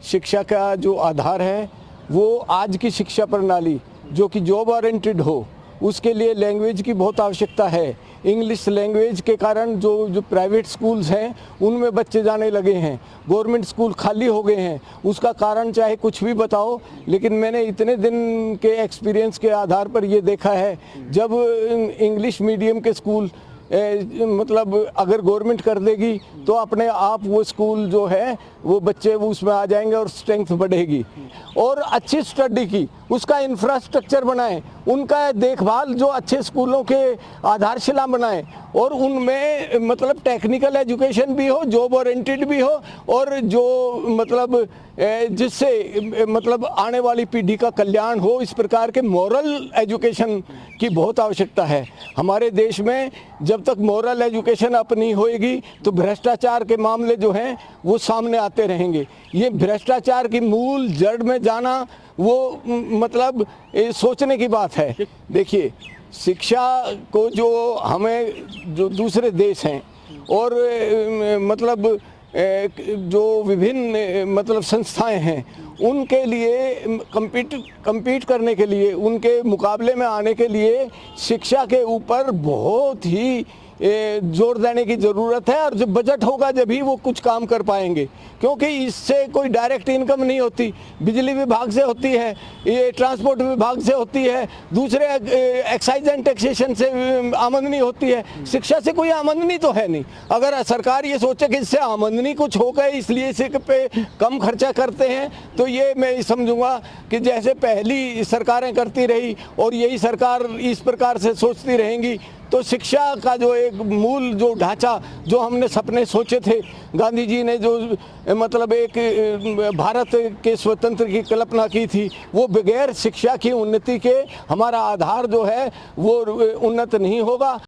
शिक्षा का जो आधार है वो आज की शिक्षा प्रणाली जो कि जॉब ओरिएंटेड हो, उसके लिए लैंग्वेज की बहुत आवश्यकता है। इंग्लिश लैंग्वेज के कारण जो प्राइवेट स्कूल्स हैं उनमें बच्चे जाने लगे हैं, गवर्नमेंट स्कूल खाली हो गए हैं। उसका कारण चाहे कुछ भी बताओ, लेकिन मैंने इतने दिन के एक्सपीरियंस के आधार पर ये देखा है, जब इंग्लिश मीडियम के स्कूल मतलब अगर गवर्नमेंट कर देगी तो अपने आप वो स्कूल जो है वो बच्चे वो उसमें आ जाएंगे और स्ट्रेंथ बढ़ेगी। और अच्छी स्टडी की उसका इंफ्रास्ट्रक्चर बनाएं, उनका देखभाल जो अच्छे स्कूलों के आधारशिला बनाएं और उनमें मतलब टेक्निकल एजुकेशन भी हो, जॉब ओरिएंटेड भी हो, और जो मतलब जिससे मतलब आने वाली पीढ़ी का कल्याण हो, इस प्रकार के मॉरल एजुकेशन की बहुत आवश्यकता है। हमारे देश में जब तक मॉरल एजुकेशन अप नहीं होएगी तो भ्रष्टाचार के मामले जो हैं वो सामने आते रहेंगे। ये भ्रष्टाचार की मूल जड़ में जाना वो मतलब सोचने की बात है। देखिए, शिक्षा को जो हमें जो दूसरे देश हैं और मतलब जो विभिन्न मतलब संस्थाएं हैं उनके लिए कम्पीट करने के लिए, उनके मुकाबले में आने के लिए शिक्षा के ऊपर बहुत ही जोर देने की ज़रूरत है। और जब बजट होगा जब ही वो कुछ काम कर पाएंगे, क्योंकि इससे कोई डायरेक्ट इनकम नहीं होती। बिजली विभाग से होती है, ये ट्रांसपोर्ट विभाग से होती है, दूसरे एक्साइज एंड टैक्सेशन से आमदनी होती है। शिक्षा से कोई आमदनी तो है नहीं। अगर सरकार ये सोचे कि इससे आमदनी कुछ हो गए इसलिए इसे पे कम खर्चा करते हैं, तो ये मैं समझूंगा कि जैसे पहली सरकारें करती रही और यही सरकार इस प्रकार से सोचती रहेंगी, तो शिक्षा का जो एक मूल जो ढांचा जो हमने सपने सोचे थे, गांधी जी ने जो मतलब एक भारत के स्वतंत्र की कल्पना की थी, वो बगैर शिक्षा की उन्नति के हमारा आधार जो है वो उन्नत नहीं होगा।